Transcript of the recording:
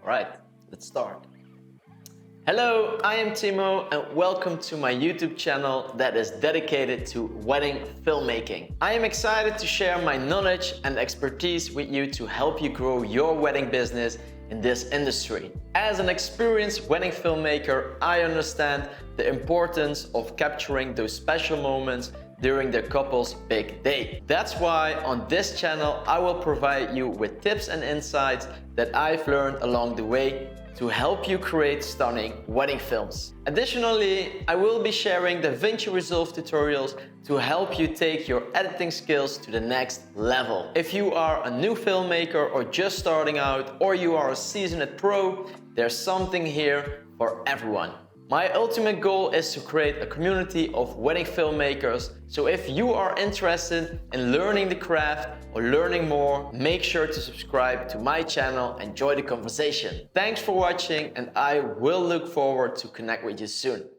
Alright, let's start. Hello, I am Timo and welcome to my YouTube channel that is dedicated to wedding filmmaking. I am excited to share my knowledge and expertise with you to help you grow your wedding business in this industry. As an experienced wedding filmmaker, I understand the importance of capturing those special moments during the couple's big day. That's why on this channel I will provide you with tips and insights that I've learned along the way to help you create stunning wedding films. Additionally, I will be sharing DaVinci Resolve tutorials to help you take your editing skills to the next level. If you are a new filmmaker or just starting out, or you are a seasoned pro, there's something here for everyone. My ultimate goal is to create a community of wedding filmmakers, so if you are interested in learning the craft or learning more, make sure to subscribe to my channel and join the conversation. Thanks for watching and I will look forward to connect with you soon.